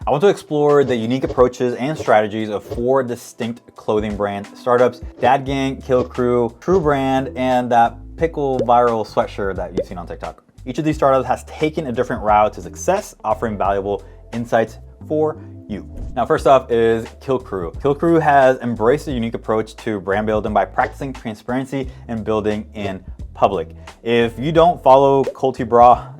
I want to explore the unique approaches and strategies of 4 distinct clothing brand startups: Dad Gang, Kill Crew, True Brand, and that Pickle viral sweatshirt that you've seen on TikTok. Each of these startups has taken a different route to success, offering valuable insights for you. Now, first off is Kill Crew. Kill Crew has embraced a unique approach to brand building by practicing transparency and building in public. If you don't follow Culty Bra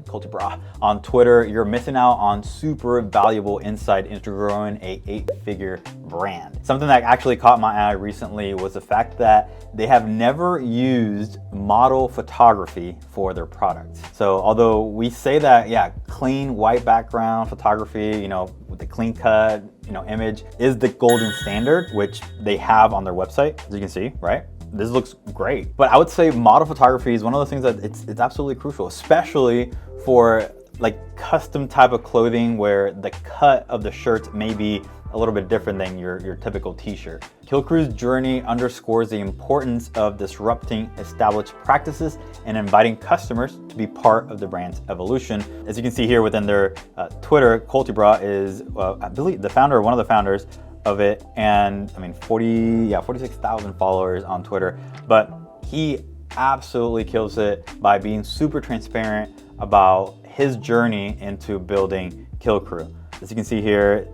on Twitter, you're missing out on super valuable insight into growing a 8-figure brand. Something that actually caught my eye recently was the fact that they have never used model photography for their products. So although we say that, yeah, clean white background photography, with the clean cut, image is the golden standard, which they have on their website, as you can see, right? This looks great. But I would say model photography is one of those things that it's absolutely crucial, especially for like custom type of clothing where the cut of the shirts may be a little bit different than your typical t-shirt. Kill Crew's journey underscores the importance of disrupting established practices and inviting customers to be part of the brand's evolution. As you can see here within their Twitter, Culty Bra is, I believe, the founder or one of the founders of it, and 46,000 followers on Twitter. But he absolutely kills it by being super transparent about his journey into building Kill Crew. As you can see here,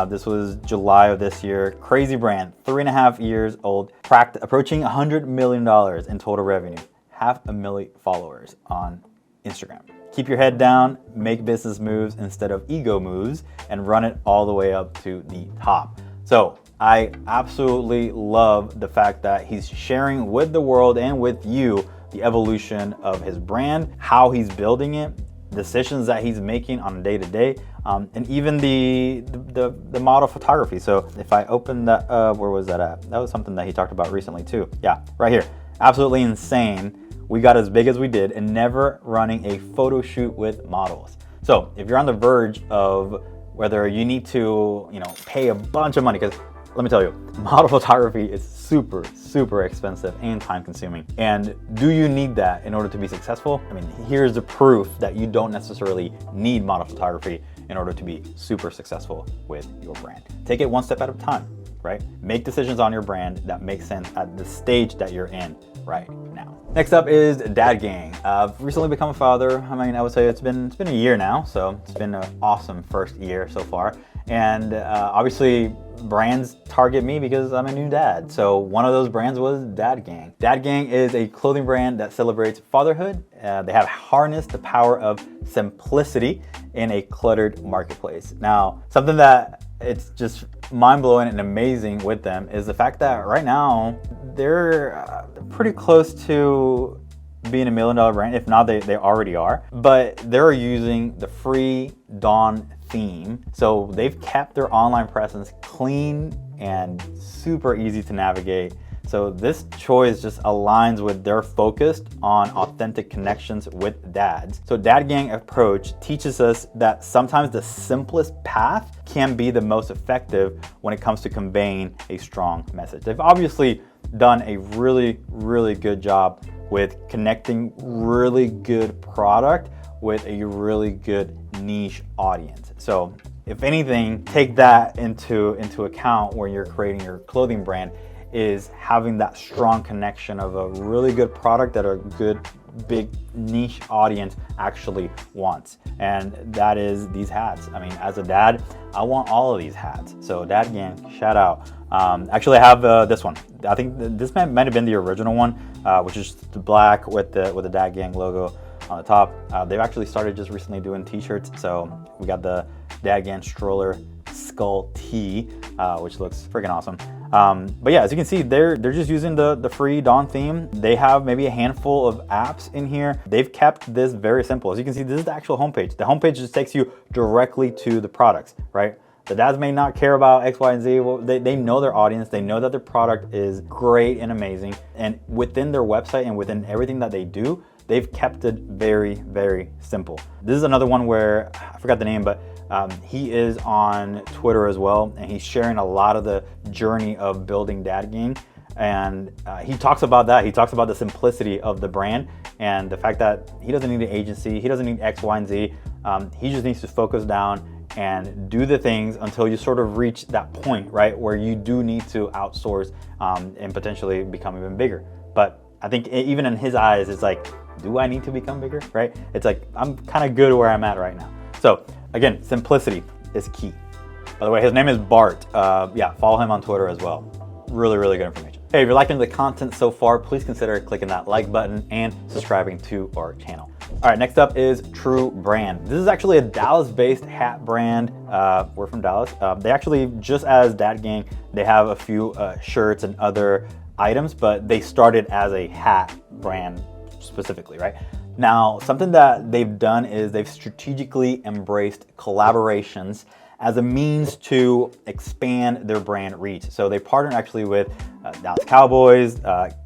this was July of this year. Crazy brand, 3.5 years old, approaching $100 million in total revenue, 500,000 followers on Instagram. Keep your head down, make business moves instead of ego moves, and run it all the way up to the top. So I absolutely love the fact that he's sharing with the world and with you the evolution of his brand, how he's building it, decisions that he's making on a day-to-day, and even the model photography. So if I open that, where was that at? That was something that he talked about recently too. Yeah, right here. Absolutely insane. We got as big as we did and never running a photo shoot with models. So if you're on the verge of whether you need to, pay a bunch of money, because let me tell you, model photography is super, super expensive and time consuming. And do you need that in order to be successful? Here's the proof that you don't necessarily need model photography in order to be super successful with your brand. Take it one step at a time, right? Make decisions on your brand that make sense at the stage that you're in right now. Next up is Dad Gang. I've recently become a father. I would say it's been a year now, so it's been an awesome first year so far. And obviously brands target me because I'm a new dad. So one of those brands was Dad Gang. Dad Gang is a clothing brand that celebrates fatherhood. They have harnessed the power of simplicity in a cluttered marketplace. Now, something that it's just mind-blowing and amazing with them is the fact that right now they're pretty close to being $1 million brand. If not, they already are. But they're using the free Dawn theme. So they've kept their online presence clean and super easy to navigate. So this choice just aligns with their focus on authentic connections with dads. So Dad Gang approach teaches us that sometimes the simplest path can be the most effective when it comes to conveying a strong message. They've obviously done a really, really good job with connecting really good product with a really good niche audience. So if anything, take that into account when you're creating your clothing brand, is having that strong connection of a really good product that a good big niche audience actually wants. And that is these hats. As a dad, I want all of these hats. So Dad Gang, shout out. Actually, I have this one. I think this might have been the original one, which is the black with the Dad Gang logo on the top. They've actually started just recently doing t-shirts. So we got the Dad Gang stroller skull tee, which looks freaking awesome. But yeah, as you can see, they're just using the free Dawn theme. They have maybe a handful of apps in here. They've kept this very simple. As you can see, this is the actual homepage. The homepage just takes you directly to the products, right? The dads may not care about X, Y, and Z. Well, they know their audience. They know that their product is great and amazing. And within their website and within everything that they do, they've kept it very, very simple. This is another one where, I forgot the name, but he is on Twitter as well, and he's sharing a lot of the journey of building Dad Gang. And he talks about that. He talks about the simplicity of the brand and the fact that he doesn't need an agency. He doesn't need X, Y, and Z. He just needs to focus down and do the things until you sort of reach that point, right, where you do need to outsource and potentially become even bigger. But I think even in his eyes, it's like, do I need to become bigger, right? It's like, I'm kind of good where I'm at right now. So again, simplicity is key. By the way, his name is Bart. Yeah, follow him on Twitter as well. Really, really good information. Hey, if you're liking the content so far, please consider clicking that like button and subscribing to our channel. All right, next up is True Brand. This is actually a Dallas-based hat brand. We're from Dallas. They actually, just as Dad Gang, they have a few shirts and other items, but they started as a hat brand specifically, right? Now, something that they've done is they've strategically embraced collaborations as a means to expand their brand reach. So they partnered actually with Dallas Cowboys,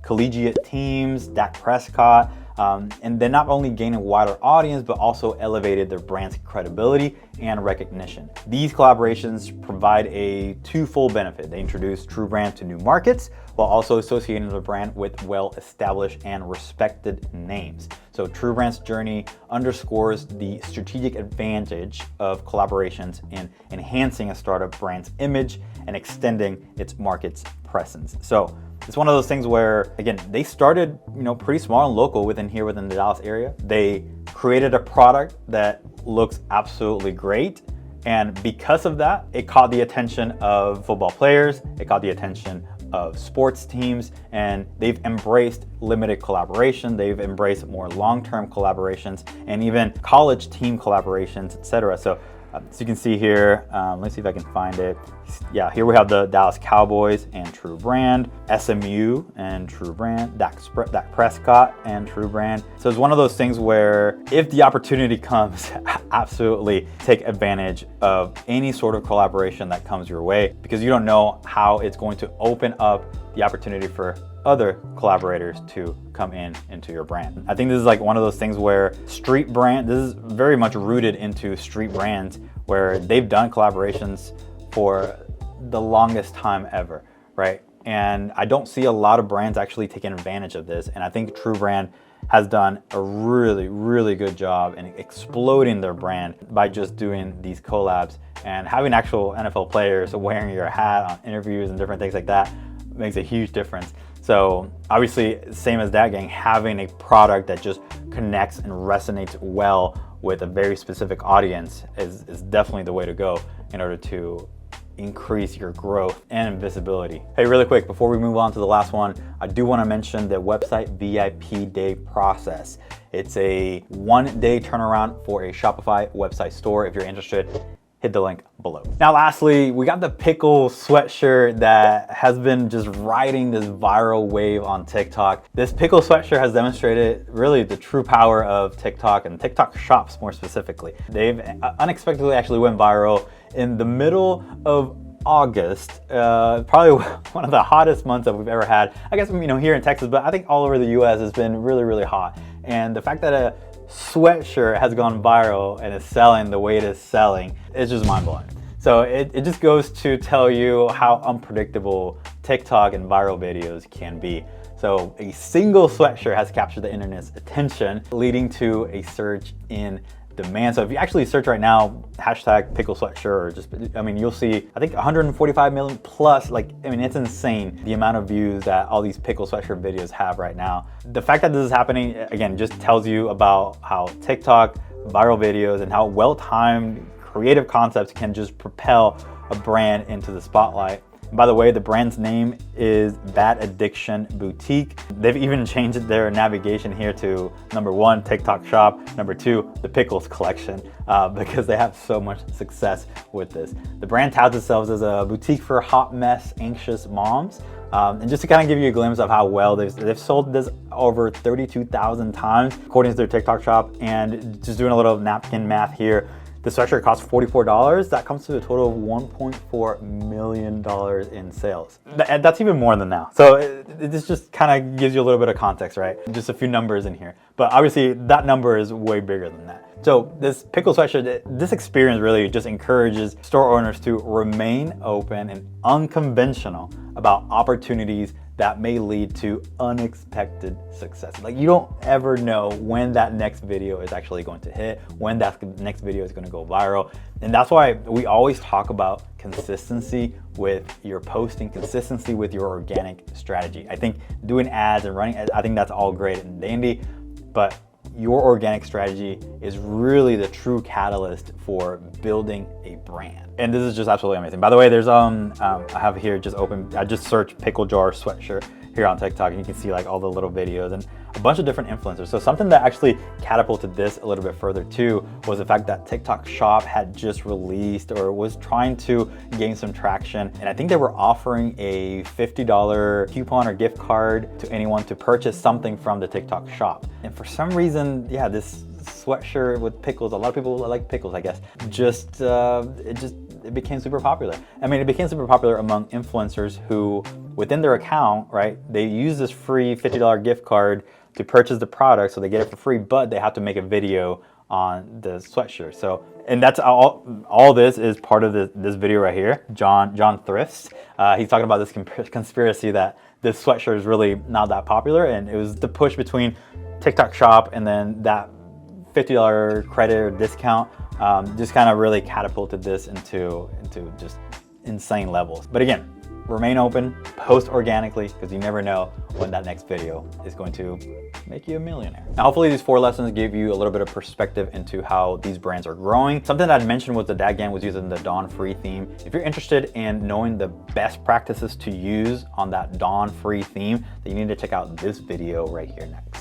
collegiate teams, Dak Prescott, and they not only gained a wider audience, but also elevated their brand's credibility and recognition. These collaborations provide a twofold benefit. They introduce True Brand to new markets, while also associating the brand with well-established and respected names. So True Brand's journey underscores the strategic advantage of collaborations in enhancing a startup brand's image and extending its market's presence. So it's one of those things where, again, they started, pretty small and local within the Dallas area. They created a product that looks absolutely great. And because of that, it caught the attention of football players, it caught the attention of sports teams, and they've embraced limited collaboration, they've embraced more long-term collaborations, and even college team collaborations, etc. So as you can see here, let's see if I can find it. Yeah, here we have the Dallas Cowboys and True Brand, SMU and True Brand, Dak Prescott and True Brand. So it's one of those things where if the opportunity comes, absolutely take advantage of any sort of collaboration that comes your way, because you don't know how it's going to open up the opportunity for other collaborators to come into your brand. I think this is like one of those things where street brand, this is very much rooted into street brands where they've done collaborations for the longest time ever, right? And I don't see a lot of brands actually taking advantage of this. And I think True Brand has done a really, really good job in exploding their brand by just doing these collabs and having actual NFL players wearing your hat on interviews and different things like that makes a huge difference. So obviously, same as Dad Gang, having a product that just connects and resonates well with a very specific audience is definitely the way to go in order to increase your growth and visibility. Hey, really quick, before we move on to the last one, I do want to mention the website VIP day process. It's a 1-day turnaround for a Shopify website store. If you're interested, hit the link below. Now, lastly, we got the Pickle sweatshirt that has been just riding this viral wave on TikTok. This Pickle sweatshirt has demonstrated really the true power of TikTok and TikTok shops more specifically. They've unexpectedly actually went viral in the middle of August, probably one of the hottest months that we've ever had. I guess, here in Texas, but I think all over the US has been really, really hot. And the fact that a sweatshirt has gone viral and is selling the way it is selling, it's just mind-blowing. So it just goes to tell you how unpredictable TikTok and viral videos can be. So a single sweatshirt has captured the internet's attention, leading to a surge in demand. So if you actually search right now, hashtag Pickle sweatshirt, or just, you'll see, I think 145 million plus, it's insane the amount of views that all these Pickle sweatshirt videos have right now. The fact that this is happening, again, just tells you about how TikTok, viral videos, and how well-timed creative concepts can just propel a brand into the spotlight. And by the way, the brand's name is Bad Addiction Boutique. They've even changed their navigation here to number 1, TikTok shop, number 2, the Pickles collection, because they have so much success with this. The brand touts itself as a boutique for hot mess, anxious moms. And just to kind of give you a glimpse of how well they've sold this over 32,000 times, according to their TikTok shop. And just doing a little napkin math here, the sweatshirt costs $44. That comes to a total of $1.4 million in sales. That's even more than now. So this just kind of gives you a little bit of context, right? Just a few numbers in here. But obviously that number is way bigger than that. So this Pickle sweatshirt, this experience really just encourages store owners to remain open and unconventional about opportunities that may lead to unexpected success. Like, you don't ever know when that next video is actually going to hit, when that next video is going to go viral. And that's why we always talk about consistency with your posting, consistency with your organic strategy. I think doing ads and running ads, I think that's all great and dandy, but your organic strategy is really the true catalyst for building a brand. And this is just absolutely amazing. By the way, there's I have here just open, I just searched pickle jar sweatshirt here on TikTok, and you can see like all the little videos and a bunch of different influencers. So something that actually catapulted this a little bit further too was the fact that TikTok Shop had just released or was trying to gain some traction. And I think they were offering a $50 coupon or gift card to anyone to purchase something from the TikTok Shop. And for some reason, yeah, this sweatshirt with pickles, a lot of people like pickles, I guess, it became super popular. I mean, it became super popular among influencers who, within their account, right, they use this free $50 gift card to purchase the product, so they get it for free, but they have to make a video on the sweatshirt. So, and that's all this is part of this video right here. John Thrifts, he's talking about this conspiracy that this sweatshirt is really not that popular, and it was the push between TikTok Shop and then that $50 credit or discount just kind of really catapulted this into just insane levels. But again, remain open, post organically, because you never know when that next video is going to make you a millionaire. Now, hopefully these 4 lessons give you a little bit of perspective into how these brands are growing. Something that I mentioned was the Dad Gang was using the Dawn Free theme. If you're interested in knowing the best practices to use on that Dawn Free theme, then you need to check out this video right here next.